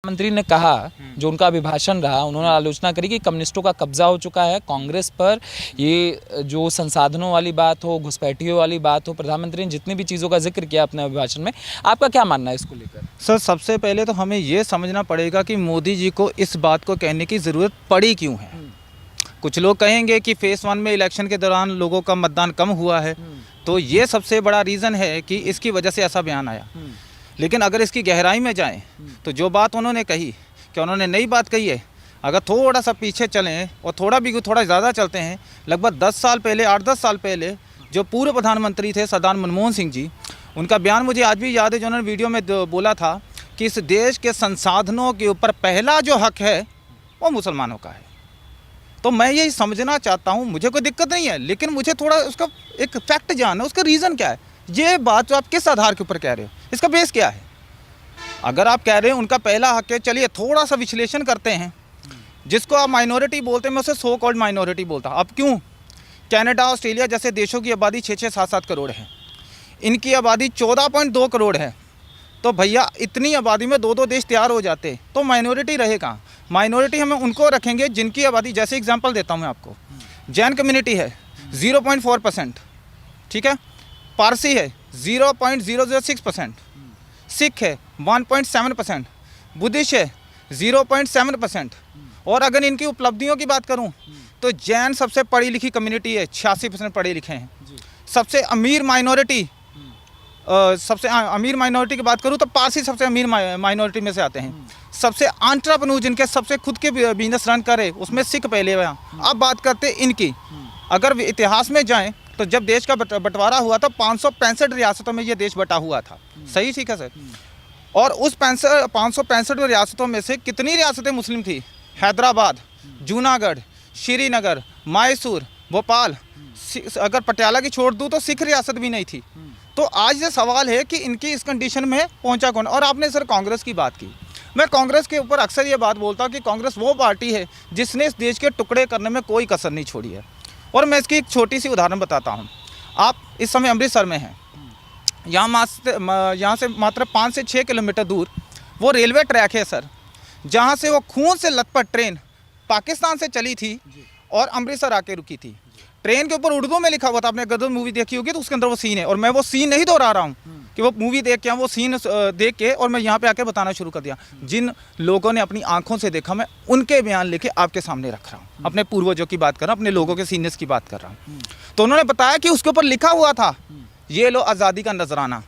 मंत्री ने कहा, जो उनका अभिभाषण रहा, उन्होंने आलोचना करी कि कम्युनिस्टों का कब्जा हो चुका है कांग्रेस पर। ये जो संसाधनों वाली बात हो, घुसपैठियों वाली बात हो, प्रधानमंत्री ने जितनी भी चीज़ों का जिक्र किया अपने अभिभाषण में, आपका क्या मानना है इसको लेकर? सर, सबसे पहले तो हमें ये समझना पड़ेगा कि मोदी जी को इस बात को कहने की ज़रूरत पड़ी क्यों है। कुछ लोग कहेंगे कि फेज़ 1 में इलेक्शन के दौरान लोगों का मतदान कम हुआ है, तो ये सबसे बड़ा रीज़न है कि इसकी वजह से ऐसा बयान आया। लेकिन अगर इसकी गहराई में जाएं तो जो बात उन्होंने कही, कि उन्होंने नई बात कही है, अगर थोड़ा सा पीछे चलें और थोड़ा ज़्यादा चलते हैं, लगभग 10 साल पहले, 8-10 साल पहले जो पूर्व प्रधानमंत्री थे सरदार मनमोहन सिंह जी, उनका बयान मुझे आज भी याद है, जो उन्होंने वीडियो में बोला था कि इस देश के संसाधनों के ऊपर पहला जो हक है वो मुसलमानों का है। तो मैं यही समझना चाहता हूँ, मुझे कोई दिक्कत नहीं है, लेकिन मुझे थोड़ा उसका एक फैक्ट जानना, उसका रीज़न क्या है। ये बात जो आप किस आधार के ऊपर कह रहे हो, इसका बेस क्या है? अगर आप कह रहे हैं उनका पहला हक है, चलिए थोड़ा सा विश्लेषण करते हैं। जिसको आप माइनॉरिटी बोलते हैं, मैं उसे सो कॉल्ड माइनॉरिटी बोलता हूँ। अब क्यों? कनाडा, ऑस्ट्रेलिया जैसे देशों की आबादी 6-6, 7-7 करोड़ है, इनकी आबादी 14.2 करोड़ है। तो भैया इतनी आबादी में 2-2 देश तैयार हो जाते, तो माइनॉरिटी रहे कहाँ? माइनॉरिटी हमें उनको रखेंगे जिनकी आबादी, जैसे एग्जांपल देता हूँ मैं आपको, जैन कम्युनिटी है 0.4%, ठीक है, पारसी है 0.006%, सिख है 1.7%, बुद्धिस्ट है 0.7%। और अगर इनकी उपलब्धियों की बात करूं तो जैन सबसे पढ़ी लिखी कम्युनिटी है, 86% पढ़े लिखे हैं। सबसे अमीर माइनॉरिटी, सबसे अमीर माइनॉरिटी की बात करूं तो पारसी सबसे अमीर माइनॉरिटी में से आते हैं। सबसे एंटरप्रेन्योर जिनके सबसे खुद के बिजनेस रन करे, उसमें सिख पहले हुआ। अब बात करते इनकी, अगर इतिहास में जाएं तो जब देश का बंटवारा हुआ था 565 रियासतों में ये देश बटा हुआ था। सही, ठीक है सर। और उस 565 रियासतों में से कितनी रियासतें मुस्लिम थी? हैदराबाद, जूनागढ़, श्रीनगर, मैसूर, भोपाल, अगर पटियाला की छोड़ दूँ तो सिख रियासत भी नहीं थी। तो आज ये सवाल है कि इनकी इस कंडीशन में पहुंचा कौन? और आपने सर कांग्रेस की बात की, मैं कांग्रेस के ऊपर अक्सर ये बात बोलता हूँ कि कांग्रेस वो पार्टी है जिसने इस देश के टुकड़े करने में कोई कसर नहीं छोड़ी है। और मैं इसकी एक छोटी सी उदाहरण बताता हूँ। आप इस समय अमृतसर में हैं, यहाँ से मात्र 5 से 6 किलोमीटर दूर वो रेलवे ट्रैक है सर, जहाँ से वो खून से लथपथ ट्रेन पाकिस्तान से चली थी और अमृतसर आके रुकी थी। ट्रेन के ऊपर उर्दू में लिखा हुआ था, आपने गदर मूवी देखी होगी तो उसके अंदर वो सीन है, और मैं वो सीन नहीं दोहरा रहा हूँ कि वो मूवी देख के, वो सीन देख के और मैं यहाँ पे आके बताना शुरू कर दिया। जिन लोगों ने अपनी आंखों से देखा, मैं उनके बयान लेके आपके सामने रख रहा हूँ। अपने पूर्वजों की बात कर रहा हूँ, अपने लोगों के सीनियर्स की बात कर रहा हूँ। तो उन्होंने बताया कि उसके ऊपर लिखा हुआ था, ये लो आज़ादी का नजराना।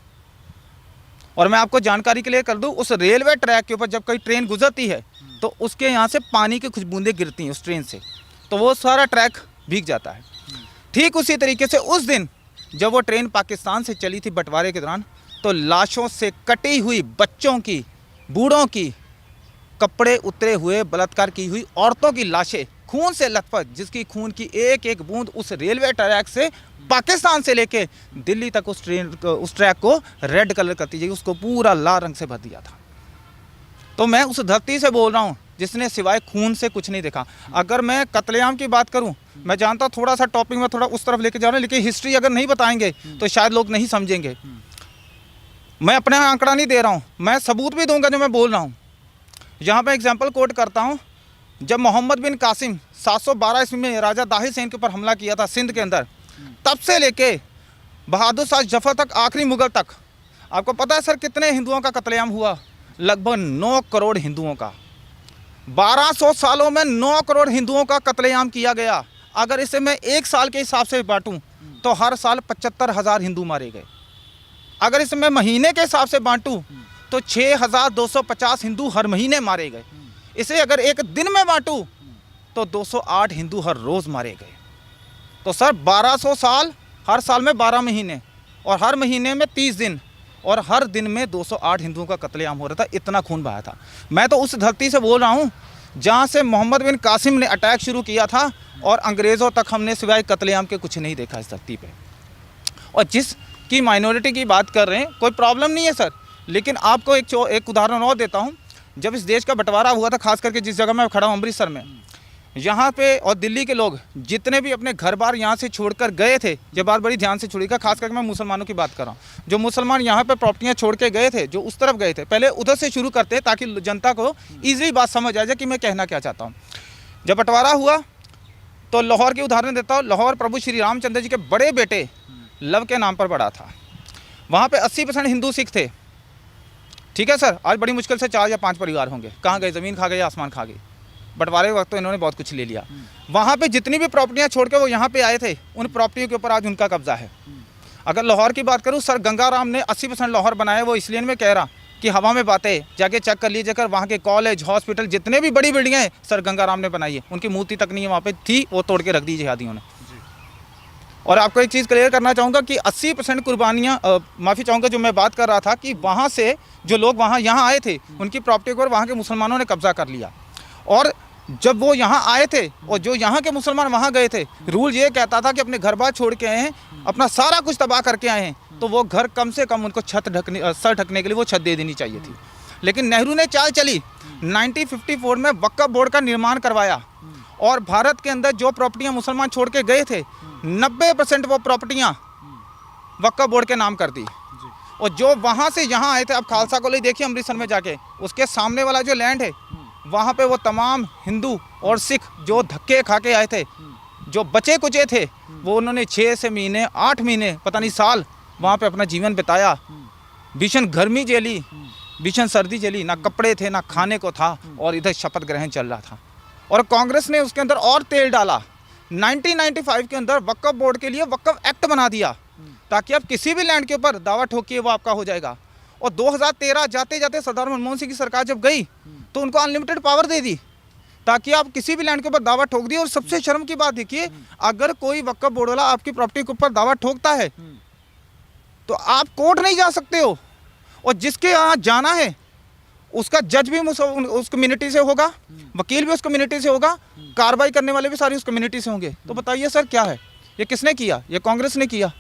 और मैं आपको जानकारी के लिए कर दूँ, उस रेलवे ट्रैक के ऊपर जब कोई ट्रेन गुजरती है तो उसके यहाँ से पानी की कुछ बूंदें गिरती हैं उस ट्रेन से, तो वो सारा ट्रैक भीग जाता है। ठीक उसी तरीके से उस दिन जब वो ट्रेन पाकिस्तान से चली थी बंटवारे के दौरान, तो लाशों से कटी हुई बच्चों की, बूढ़ों की, कपड़े उतरे हुए, बलात्कार की हुई औरतों की लाशें खून से लथपथ, जिसकी खून की एक एक बूंद उस रेलवे ट्रैक से पाकिस्तान से लेके दिल्ली तक उस ट्रैक को रेड कलर करती जाएगी, उसको पूरा लाल रंग से भर दिया था। तो मैं उस धरती से बोल रहा हूँ जिसने सिवाय खून से कुछ नहीं देखा। अगर मैं कत्लेआम की बात करूं, मैं जानता हूं थोड़ा सा टॉपिक में थोड़ा उस तरफ लेके जा रहा हूं, लेकिन हिस्ट्री अगर नहीं बताएंगे तो शायद लोग नहीं समझेंगे। मैं अपना आंकड़ा नहीं दे रहा हूं, मैं सबूत भी दूंगा जो मैं बोल रहा हूं। यहाँ पे एग्जाम्पल कोट करता हूं, जब मोहम्मद बिन कासिम 712 ईस्वी में राजा दाहिर सेन के ऊपर हमला किया था सिंध के अंदर, तब से लेके बहादुर शाह जफर तक, आखिरी मुगल तक, आपको पता है सर कितने हिंदुओं का कत्लेआम हुआ? लगभग 9 करोड़ हिंदुओं का। 1200 सालों में 9 करोड़ हिंदुओं का कत्लेआम किया गया। अगर इसे मैं 1 साल के हिसाब से बांटूं तो हर साल 75,000 हिंदू मारे गए। अगर इसे मैं महीने के हिसाब से बांटूं तो 6,250 हिंदू हर महीने मारे गए। इसे अगर एक दिन में बांटूं तो 208 हिंदू हर रोज़ मारे गए। तो सर 1200 साल, हर साल में 12 महीने और हर महीने में 30 दिन और हर दिन में 208 हिंदुओं का कत्लेआम हो रहा था। इतना खून बहाया था। मैं तो उस धरती से बोल रहा हूँ जहाँ से मोहम्मद बिन कासिम ने अटैक शुरू किया था और अंग्रेज़ों तक हमने सिवाय कत्लेआम के कुछ नहीं देखा इस धरती पे। और जिसकी माइनॉरिटी की बात कर रहे हैं, कोई प्रॉब्लम नहीं है सर, लेकिन आपको एक उदाहरण और देता हूँ। जब इस देश का बंटवारा हुआ था, खास करके जिस जगह मैं खड़ा हूँ अमृतसर में, यहाँ पे और दिल्ली के लोग जितने भी अपने घर बार यहाँ से छोड़कर गए थे, ये बात बड़ी ध्यान से छोड़िएगा, खास करके मैं मुसलमानों की बात कर रहा हूँ, जो मुसलमान यहाँ पे प्रॉपर्टियाँ छोड़ के गए थे, जो उस तरफ गए थे, पहले उधर से शुरू करते हैं ताकि जनता को ईजिली बात समझ आ जाए कि मैं कहना क्या चाहता हूँ। जब बंटवारा हुआ तो लाहौर की उदाहरण देता हूँ। लाहौर प्रभु श्री रामचंद्र जी के बड़े बेटे लव के नाम पर पड़ा था। वहाँ पे 80% हिंदू सिख थे, ठीक है सर। आज बड़ी मुश्किल से 4 या 5 परिवार होंगे, कहाँ गए, ज़मीन खा गए या आसमान खा गई। बंटवारे के वक्त तो इन्होंने बहुत कुछ ले लिया। वहाँ पे जितनी भी प्रॉपर्टियाँ छोड़ के वो यहाँ पे आए थे, उन प्रॉपर्टियों के ऊपर आज उनका कब्जा है। अगर लाहौर की बात करूँ, सर गंगाराम ने 80% लाहौर बनाया। वो इसलिए मैं कह रहा कि हवा में बातें, जाके चेक कर लीजिए, वहाँ के कॉलेज, हॉस्पिटल, जितने भी बड़ी बिल्डिंगें हैं सर गंगाराम ने बनाई है। उनकी मूर्ति तक नहीं है वहाँ पे थी, वो तोड़ के रख दी जिहादियों ने। और आपको एक चीज़ क्लियर करना चाहूँगा कि 80% कुर्बानियाँ, माफ़ी चाहूँगा, जो मैं बात कर रहा था कि वहाँ से जो लोग वहाँ यहाँ आए थे, उनकी प्रॉपर्टी को वहाँ के मुसलमानों ने कब्जा कर लिया। और जब वो यहाँ आए थे और जो यहाँ के मुसलमान वहाँ गए थे, रूल ये कहता था कि अपने घर बार छोड़ के आए हैं, अपना सारा कुछ तबाह करके आए हैं, तो वो घर कम से कम उनको सर ढकने के लिए वो छत दे देनी चाहिए थी। लेकिन नेहरू ने चाल चली, 1954 में वक्फ बोर्ड का निर्माण करवाया और भारत के अंदर जो प्रॉपर्टियाँ मुसलमान छोड़ के गए थे, 90% वो प्रॉपर्टियाँ वक्फ बोर्ड के नाम कर दी। और जो वहाँ से यहाँ आए थे, अब खालसा कॉलेज देखिए अमृतसर में जाके, उसके सामने वाला जो लैंड है, वहाँ पे वो तमाम हिंदू और सिख जो धक्के खा के आए थे, जो बचे कुचे थे, वो उन्होंने 6 से महीने, 8 महीने, पता नहीं साल वहाँ पे अपना जीवन बिताया। भीषण गर्मी झेली, भीषण सर्दी झेली, ना कपड़े थे, ना खाने को था, और इधर शपथ ग्रहण चल रहा था। और कांग्रेस ने उसके अंदर और तेल डाला। 1995 के अंदर वक्फ बोर्ड के लिए वक्फ एक्ट बना दिया, ताकि आप किसी भी लैंड के ऊपर दावा ठोकिए वो आपका हो जाएगा। और 2013 जाते जाते सरदार मनमोहन सिंह की सरकार जब गई तो उनको अनलिमिटेड पावर दे दी, ताकि आप किसी भी लैंड के ऊपर दावा ठोक दिए। और सबसे शर्म की बात देखिए, अगर कोई वक्फ बोर्ड वाला आपकी प्रॉपर्टी के ऊपर दावा ठोकता है तो आप कोर्ट नहीं जा सकते हो, और जिसके यहाँ जाना है उसका जज भी उस कम्युनिटी से होगा, वकील भी उस कम्युनिटी से होगा, कार्रवाई करने वाले भी सारी उस कम्युनिटी से होंगे। तो बताइए सर क्या है ये, किसने किया? ये कांग्रेस ने किया।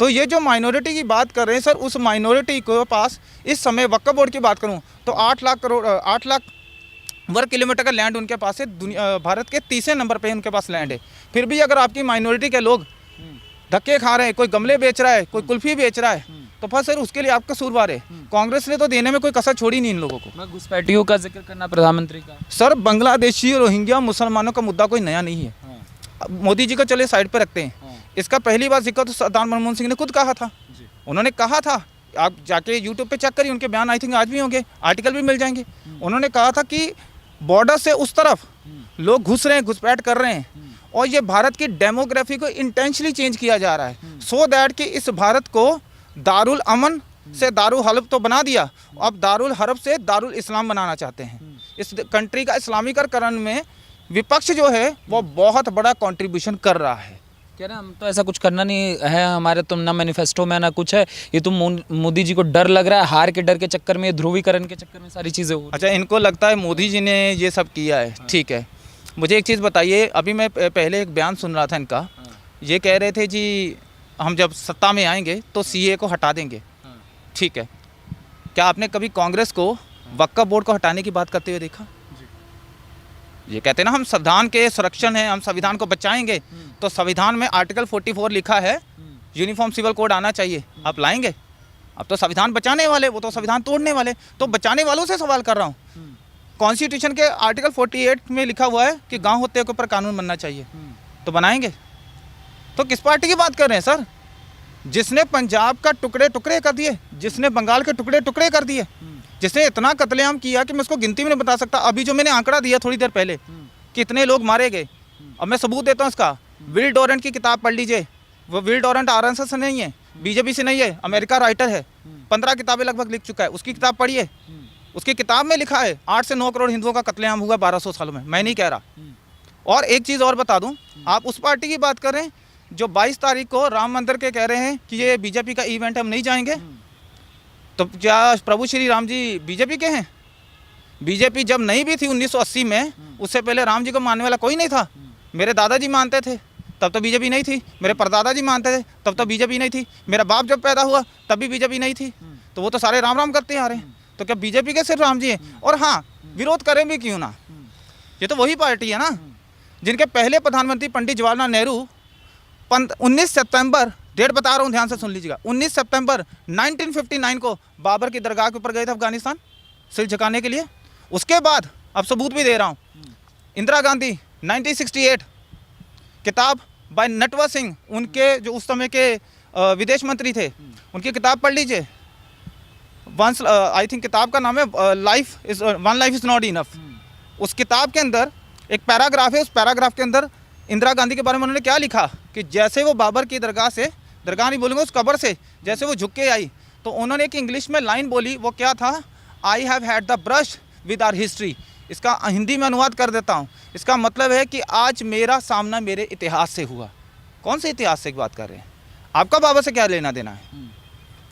तो ये जो माइनॉरिटी की बात कर रहे हैं सर, उस माइनॉरिटी के पास इस समय वक्फ बोर्ड की बात करूं तो 8 लाख वर्ग किलोमीटर का लैंड उनके पास है। भारत के 30वें नंबर पे उनके पास लैंड है। फिर भी अगर आपकी माइनॉरिटी के लोग धक्के खा रहे हैं, कोई गमले बेच रहा है, कोई कुल्फी बेच रहा है, तो फिर सर उसके लिए आपका कसूरवार है। कांग्रेस ने तो देने में कोई कसर छोड़ी नहीं इन लोगों को। मैं घुसपैठियों का जिक्र करना प्रधानमंत्री का, सर बांग्लादेशी, रोहिंग्या, मुसलमानों का मुद्दा कोई नया नहीं है। मोदी जी को चले साइड पर रखते हैं। इसका पहली बार जिक्र तो सरदार मनमोहन सिंह ने खुद कहा था। उन्होंने कहा था, आप जाके यूट्यूब पे चेक करिए, उनके बयान आई थिंक आज भी होंगे, आर्टिकल भी मिल जाएंगे। उन्होंने कहा था कि बॉर्डर से उस तरफ लोग घुस रहे हैं, घुसपैठ कर रहे हैं, और ये भारत की डेमोग्राफी को इंटेंशनली चेंज किया जा रहा है, सो दैट कि इस भारत को दारुल अमन से दारुल हर्ब तो बना दिया, अब दारुल हर्ब से दारुल इस्लाम बनाना चाहते हैं। इस कंट्री का इस्लामीकरण में विपक्ष जो है वो बहुत बड़ा कंट्रीब्यूशन कर रहा है। कह रहे हैं हम तो ऐसा कुछ करना नहीं है, हमारे तो ना मैनिफेस्टो में ना कुछ है, ये तो मोदी जी को डर लग रहा है, हार के डर के चक्कर में, ध्रुवीकरण के चक्कर में सारी चीज़ें हो। अच्छा, इनको लगता है मोदी जी ने ये सब किया है, ठीक है। मुझे एक चीज़ बताइए, अभी मैं पहले एक बयान सुन रहा था इनका, ये कह रहे थे जी हम जब सत्ता में आएंगे तो सीए को हटा देंगे, ठीक है। क्या आपने कभी कांग्रेस को वक्फ बोर्ड को हटाने की बात करते हुए देखा? ये कहते हैं ना हम संविधान के संरक्षण हैं, हम संविधान को बचाएंगे, तो संविधान में आर्टिकल 44 लिखा है यूनिफॉर्म सिविल कोड आना चाहिए, आप लाएंगे? अब तो संविधान बचाने वाले, वो तो संविधान तोड़ने वाले। तो बचाने वालों से सवाल कर रहा हूँ। कॉन्स्टिट्यूशन के आर्टिकल 48 में लिखा हुआ है कि गांव होते के ऊपर कानून बनना चाहिए, तो बनाएंगे? तो किस पार्टी की बात कर रहे हैं सर? जिसने पंजाब का टुकड़े टुकड़े कर दिए, जिसने बंगाल के टुकड़े टुकड़े कर दिए, जिसने इतना कत्लेआम किया कि मैं उसको गिनती में नहीं बता सकता। अभी जो मैंने आंकड़ा दिया थोड़ी देर पहले, कितने लोग मारे गए, अब मैं सबूत देता हूँ इसका। विल डोरेंट की किताब पढ़ लीजिए, वो विल डोरेंट आरएसएस से नहीं है, बीजेपी से नहीं है, अमेरिका राइटर है, 15 किताबें लगभग लिख चुका है, उसकी किताब पढ़िए। उसकी किताब में लिखा है 8 से 9 करोड़ हिंदुओं का कत्लेआम हुआ 1200 सालों में, मैं नहीं कह रहा। और एक चीज़ और बता दूँ, आप उस पार्टी की बात करें जो 22 तारीख को राम मंदिर के कह रहे हैं कि ये बीजेपी का इवेंट है, हम नहीं जाएंगे, तो क्या प्रभु श्री राम जी बीजेपी के हैं? बीजेपी जब नहीं भी थी 1980 में, उससे पहले राम जी को मानने वाला कोई नहीं था। मेरे दादाजी मानते थे, तब तो बीजेपी नहीं थी। मेरे परदादा जी मानते थे, तब तो बीजेपी नहीं थी। मेरा बाप जब पैदा हुआ तब भी बीजेपी नहीं थी। तो वो तो सारे राम राम करते आ रहे हैं, तो क्या बीजेपी के सिर्फ राम जी हैं? और हाँ, विरोध करें भी क्यों ना, ये तो वही पार्टी है ना। जिनके पहले प्रधानमंत्री पंडित जवाहरलाल नेहरू 19 सितंबर, डेट बता रहा हूँ ध्यान से सुन लीजिएगा, 19 सितंबर 1959 को बाबर की दरगाह के ऊपर गए थे अफगानिस्तान सिर झुकाने के लिए। उसके बाद अब सबूत भी दे रहा हूँ, इंदिरा गांधी 1968 किताब बाय नटवर सिंह, उनके जो उस समय के विदेश मंत्री थे, उनकी किताब पढ़ लीजिए। वंस आई थिंक किताब का नाम है one life is not enough. उस किताब के अंदर एक पैराग्राफ है, उस पैराग्राफ के अंदर इंदिरा गांधी के बारे में उन्होंने क्या लिखा कि जैसे वो बाबर की दरगाह से, दरगाह नहीं बोलूँगा, उस कब्र से जैसे वो झुक के आई, तो उन्होंने एक इंग्लिश में लाइन बोली, वो क्या था, I have had the brush with our history. इसका हिंदी में अनुवाद कर देता हूँ। इसका मतलब है कि आज मेरा सामना मेरे इतिहास से हुआ। कौन से इतिहास से की बात कर रहे हैं? आपका बाबर से क्या लेना देना है?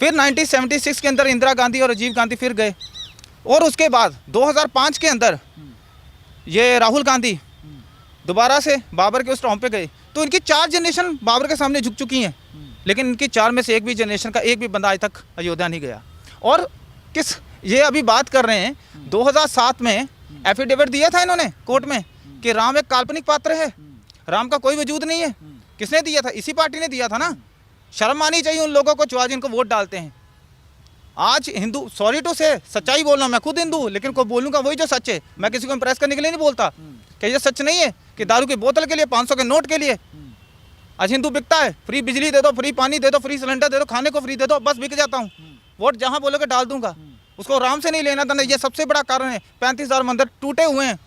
फिर 1976 के अंदर इंदिरा गांधी और राजीव गांधी फिर गए, और उसके बाद 2005 के अंदर ये राहुल गांधी दोबारा से बाबर के उस टॉम पे गए। तो इनकी 4 जनरेशन बाबर के सामने झुक चुकी हैं, लेकिन इनकी 4 में से एक भी जनरेशन का एक भी बंदा आज तक अयोध्या नहीं गया। और किस ये अभी बात कर रहे हैं, 2007 में एफिडेविट दिया था इन्होंने कोर्ट में कि राम एक काल्पनिक पात्र है, राम का कोई वजूद नहीं है। किसने दिया था? इसी पार्टी ने दिया था ना। शर्म आनी चाहिए उन लोगों को जो आज इनको वोट डालते हैं। आज हिंदू, सॉरी टू से, सच्चाई बोल रहा हूँ, मैं खुद हिंदू हूँ, लेकिन को बोलूँगा वही जो सच है। मैं किसी को इम्प्रेस करने के लिए नहीं बोलता कि ये सच नहीं है कि दारू की बोतल के लिए, 500 के नोट के लिए आज हिंदू बिकता है। फ्री बिजली दे दो, फ्री पानी दे दो, फ्री सिलेंडर दे दो, खाने को फ्री दे दो, बस बिक जाता हूँ। वोट जहाँ बोलोगे डाल दूंगा। उसको राम से नहीं लेना था। ये सबसे बड़ा कारण है। 35,000 मंदिर टूटे हुए हैं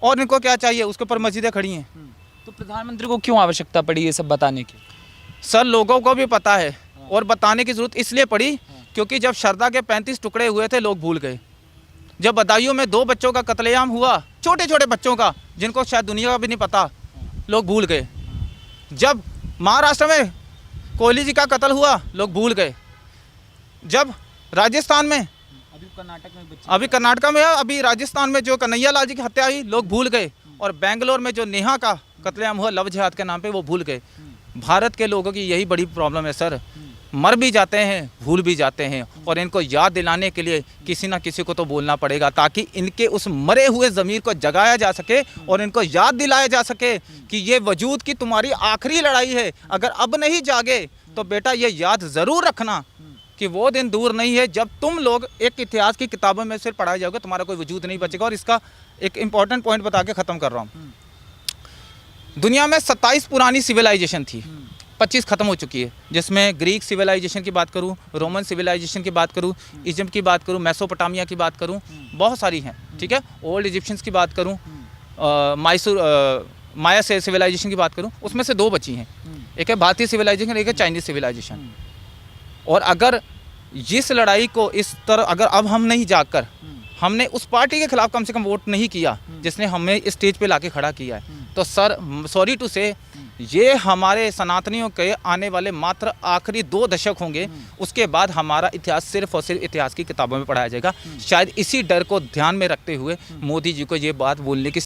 और इनको क्या चाहिए? उसके ऊपर मस्जिदें खड़ी हैं। तो प्रधानमंत्री को क्यों आवश्यकता पड़ी ये सब बताने की? सर लोगों को भी पता है, और बताने की जरूरत इसलिए पड़ी क्योंकि जब शरदा के 35 टुकड़े हुए थे, लोग भूल गए। जब बदायूं में 2 बच्चों का कत्लेआम हुआ, छोटे छोटे बच्चों का, जिनको शायद दुनिया का भी नहीं पता, लोग भूल गए। जब महाराष्ट्र में कोहली जी का कत्ल हुआ, लोग भूल गए। जब राजस्थान में, अभी कर्नाटक में, अभी राजस्थान में जो कन्हैया लाल जी की हत्या हुई, लोग भूल गए। और बेंगलोर में जो नेहा का कत्लेआम हुआ लव जिहाद के नाम पे, वो भूल गए। भारत के लोगों की यही बड़ी प्रॉब्लम है सर, मर भी जाते हैं, भूल भी जाते हैं। और इनको याद दिलाने के लिए किसी ना किसी को तो बोलना पड़ेगा, ताकि इनके उस मरे हुए ज़मीर को जगाया जा सके और इनको याद दिलाया जा सके कि ये वजूद की तुम्हारी आखिरी लड़ाई है। अगर अब नहीं जागे तो बेटा ये याद ज़रूर रखना कि वो दिन दूर नहीं है जब तुम लोग एक इतिहास की किताबों में सिर्फ पढ़ाए जाओगे, तुम्हारा कोई वजूद नहीं बचेगा। और इसका एक इम्पॉर्टेंट पॉइंट बता के ख़त्म कर रहा हूँ। दुनिया में 27 पुरानी सिविलाइजेशन थी, 25 ख़त्म हो चुकी है, जिसमें ग्रीक सिविलाइजेशन की बात करूँ, रोमन सिविलाइजेशन की बात करूँ, इजिप्ट की बात करूँ, मेसोपोटामिया की बात करूँ, बहुत सारी हैं। ठीक है, ओल्ड इजिप्शियंस की बात करूँ, माया से सिविलाइजेशन की बात करूँ, उसमें से 2 बची हैं। एक है भारतीय सिविलाइजेशन, एक है चाइनीज़ सिविलाइजेशन। और अगर इस लड़ाई को इस तरह, अगर अब हम नहीं जाकर, हमने उस पार्टी के खिलाफ कम से कम वोट नहीं किया जिसने हमें इस स्टेज पे लाके खड़ा किया है, तो सर सॉरी टू से, ये हमारे सनातनियों के आने वाले मात्र आखिरी 2 दशक होंगे। उसके बाद हमारा इतिहास सिर्फ और सिर्फ इतिहास की किताबों में पढ़ाया जाएगा। शायद इसी डर को ध्यान में रखते हुए मोदी जी को ये बात बोलने की